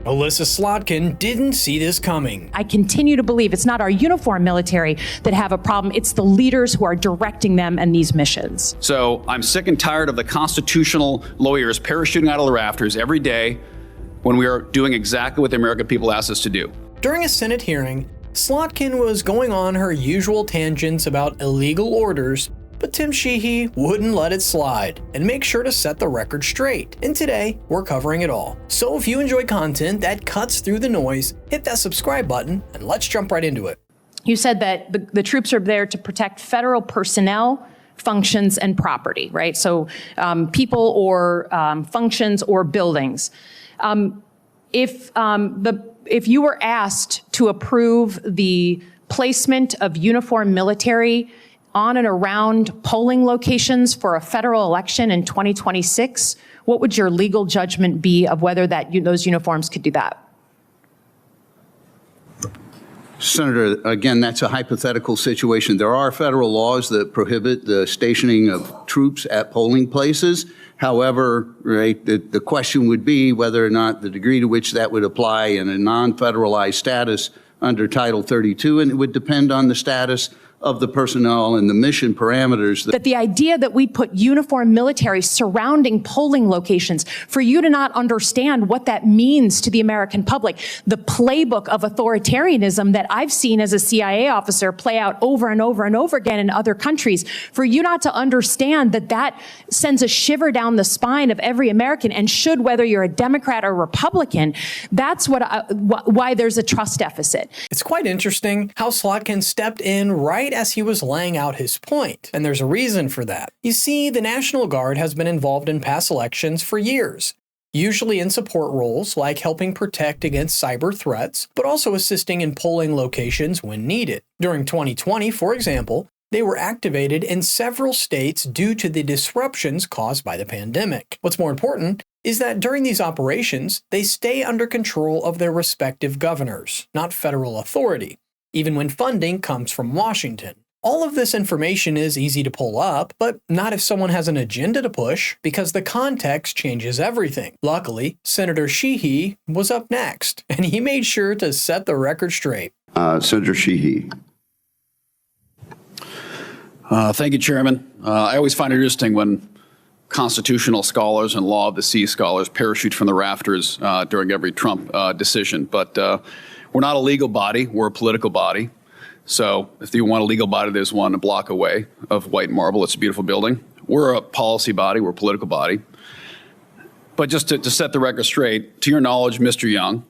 Elissa Slotkin didn't see this coming. I continue to believe it's not our uniformed military that have a problem, it's the leaders who are directing them and these missions. So I'm sick and tired of the constitutional lawyers parachuting out of the rafters every day when we are doing exactly what the American people asked us to do. During a Senate hearing, Slotkin was going on her usual tangents about illegal orders, but Tim Sheehy wouldn't let it slide and make sure to set the record straight. And today, we're covering it all. So if you enjoy content that cuts through the noise, hit that subscribe button and let's jump right into it. You said that the troops are there to protect federal personnel, functions, and property, right? So people or functions or buildings. If you were asked to approve the placement of uniformed military on and around polling locations for a federal election in 2026, what would your legal judgment be of whether those uniforms could do that? Senator, again, that's a hypothetical situation. There are federal laws that prohibit the stationing of troops at polling places. However, right, the question would be whether or not the degree to which that would apply in a non-federalized status under Title 32, and it would depend on the status of the personnel and the mission parameters. That the idea that we put uniformed military surrounding polling locations, for you to not understand what that means to the American public, the playbook of authoritarianism that I've seen as a CIA officer play out over and over and over again in other countries, for you not to understand that sends a shiver down the spine of every American, and should, whether you're a Democrat or Republican, that's why there's a trust deficit. It's quite interesting how Slotkin stepped in right as he was laying out his point, and there's a reason for that. You see, the National Guard has been involved in past elections for years, usually in support roles like helping protect against cyber threats, but also assisting in polling locations when needed. During 2020, for example, they were activated in several states due to the disruptions caused by the pandemic. What's more important is that during these operations, they stay under control of their respective governors, not federal authority, even when funding comes from Washington. All of this information is easy to pull up, but not if someone has an agenda to push, because the context changes everything. Luckily, Senator Sheehy was up next, and he made sure to set the record straight. Senator Sheehy. Thank you, Chairman. I always find it interesting when constitutional scholars and law of the sea scholars parachute from the rafters during every Trump decision, but we're not a legal body, we're a political body. So if you want a legal body, there's one a block away of white marble. It's a beautiful building. We're a policy body, we're a political body. But just to set the record straight, to your knowledge, Mr. Young,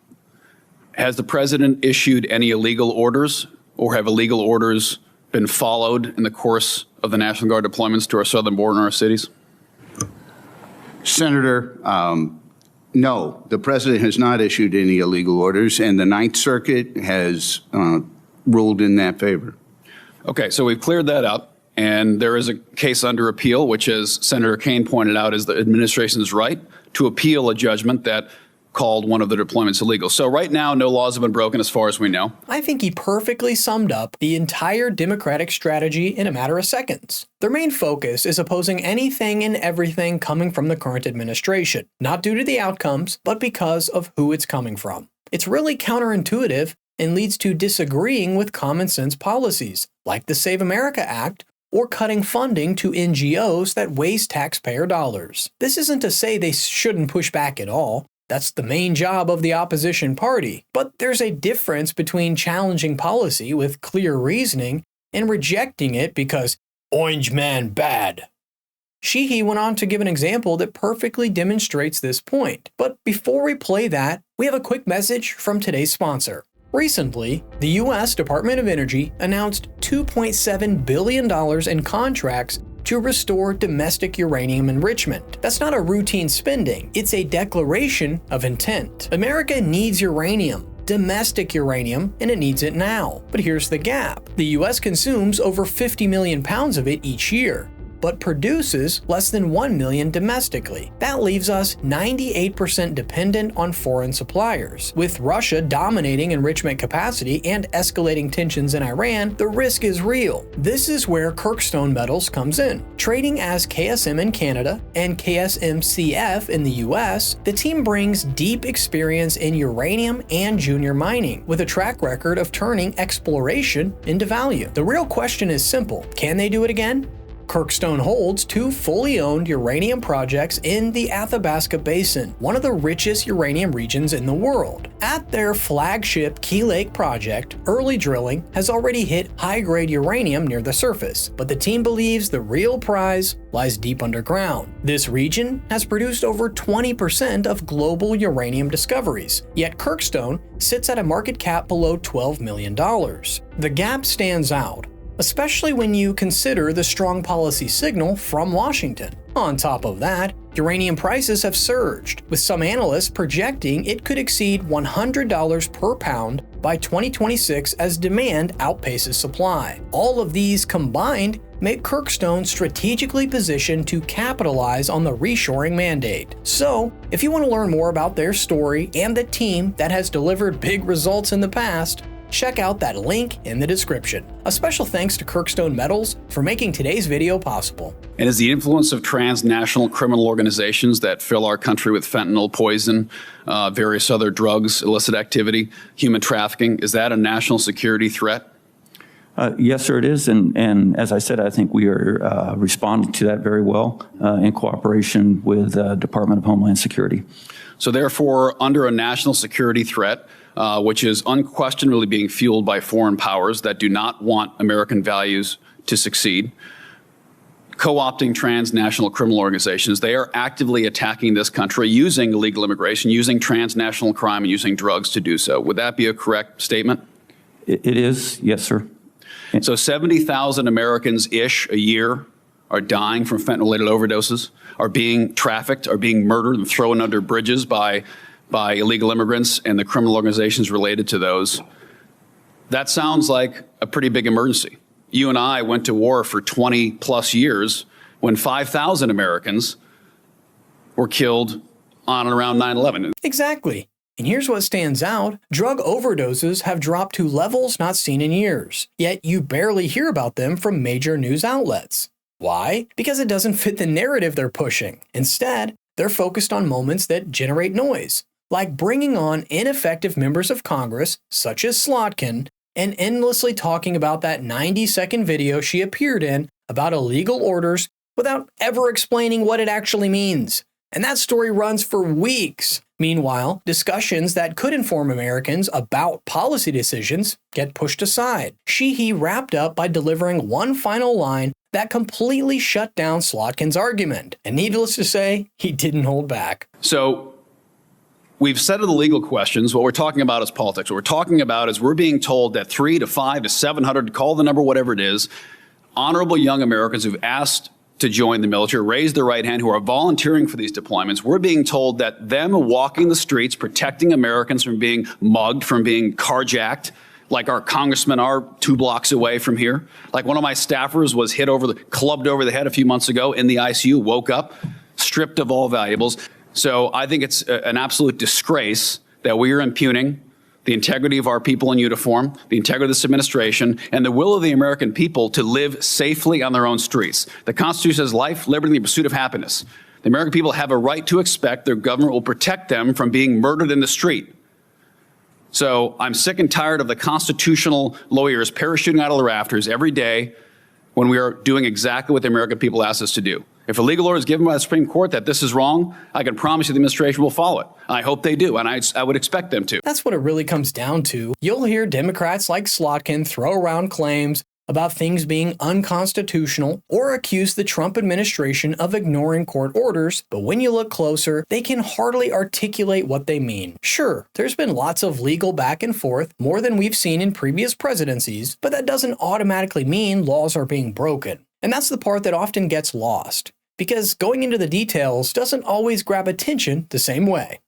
has the president issued any illegal orders, or have illegal orders been followed in the course of the National Guard deployments to our southern border and our cities? Senator, no, the president has not issued any illegal orders, and the Ninth Circuit has ruled in that favor. Okay, so we've cleared that up, and there is a case under appeal, which, as Senator Kaine pointed out, is the administration's right to appeal a judgment that called one of the deployments illegal. So right now, no laws have been broken as far as we know. I think he perfectly summed up the entire Democratic strategy in a matter of seconds. Their main focus is opposing anything and everything coming from the current administration, not due to the outcomes, but because of who it's coming from. It's really counterintuitive and leads to disagreeing with common sense policies, like the Save America Act, or cutting funding to NGOs that waste taxpayer dollars. This isn't to say they shouldn't push back at all. That's the main job of the opposition party. But there's a difference between challenging policy with clear reasoning and rejecting it because Orange Man bad. Sheehy went on to give an example that perfectly demonstrates this point. But before we play that, we have a quick message from today's sponsor. Recently, the U.S. Department of Energy announced $2.7 billion in contracts to restore domestic uranium enrichment. That's not a routine spending, it's a declaration of intent. America needs uranium, domestic uranium, and it needs it now. But here's the gap. The US consumes over 50 million pounds of it each year. but produces less than 1 million domestically. That leaves us 98% dependent on foreign suppliers. With Russia dominating enrichment capacity and escalating tensions in Iran, the risk is real. This is where Kirkstone Metals comes in. Trading as KSM in Canada and KSMCF in the US, the team brings deep experience in uranium and junior mining, with a track record of turning exploration into value. The real question is simple: can they do it again? Kirkstone holds 2 fully owned uranium projects in the Athabasca Basin, one of the richest uranium regions in the world. At their flagship Key Lake project, early drilling has already hit high-grade uranium near the surface, but the team believes the real prize lies deep underground. This region has produced over 20% of global uranium discoveries, yet Kirkstone sits at a market cap below $12 million. The gap stands out, especially when you consider the strong policy signal from Washington. On top of that, uranium prices have surged, with some analysts projecting it could exceed $100 per pound by 2026 as demand outpaces supply. All of these combined make Kirkstone strategically positioned to capitalize on the reshoring mandate. So, if you want to learn more about their story and the team that has delivered big results in the past, check out that link in the description. A special thanks to Kirkstone Metals for making today's video possible. And is the influence of transnational criminal organizations that fill our country with fentanyl, poison, various other drugs, illicit activity, human trafficking, is that a national security threat? Yes, sir, it is. And as I said, I think we are responding to that very well in cooperation with the Department of Homeland Security. So therefore, under a national security threat, which is unquestionably being fueled by foreign powers that do not want American values to succeed, co-opting transnational criminal organizations, they are actively attacking this country using illegal immigration, using transnational crime, and using drugs to do so. Would that be a correct statement? It is, yes, sir. So 70,000 Americans-ish a year are dying from fentanyl-related overdoses, are being trafficked, are being murdered and thrown under bridges by illegal immigrants and the criminal organizations related to those. That sounds like a pretty big emergency. You and I went to war for 20 plus years when 5,000 Americans were killed on and around 9/11. Exactly. And here's what stands out: drug overdoses have dropped to levels not seen in years, yet you barely hear about them from major news outlets. Why? Because it doesn't fit the narrative they're pushing. Instead, they're focused on moments that generate noise, like bringing on ineffective members of Congress, such as Slotkin, and endlessly talking about that 90-second video she appeared in about illegal orders without ever explaining what it actually means. And that story runs for weeks. Meanwhile, discussions that could inform Americans about policy decisions get pushed aside. Sheehy wrapped up by delivering one final line that completely shut down Slotkin's argument. And needless to say, he didn't hold back. So we've settled the legal questions. What we're talking about is politics. What we're talking about is we're being told that 3 to 5 to 700, call the number, whatever it is, honorable young Americans who've asked to join the military, raise their right hand, who are volunteering for these deployments, we're being told that them walking the streets, protecting Americans from being mugged, from being carjacked, like our congressmen are 2 blocks away from here. Like one of my staffers was clubbed over the head a few months ago in the ICU, woke up, stripped of all valuables. So I think it's an absolute disgrace that we are impugning the integrity of our people in uniform, the integrity of this administration, and the will of the American people to live safely on their own streets. The Constitution says life, liberty, and the pursuit of happiness. The American people have a right to expect their government will protect them from being murdered in the street. So I'm sick and tired of the constitutional lawyers parachuting out of the rafters every day when we are doing exactly what the American people asked us to do. If a legal order is given by the Supreme Court that this is wrong, I can promise you the administration will follow it. I hope they do, and I would expect them to. That's what it really comes down to. You'll hear Democrats like Slotkin throw around claims about things being unconstitutional or accuse the Trump administration of ignoring court orders, but when you look closer, they can hardly articulate what they mean. Sure, there's been lots of legal back and forth, more than we've seen in previous presidencies, but that doesn't automatically mean laws are being broken. And that's the part that often gets lost, because going into the details doesn't always grab attention the same way.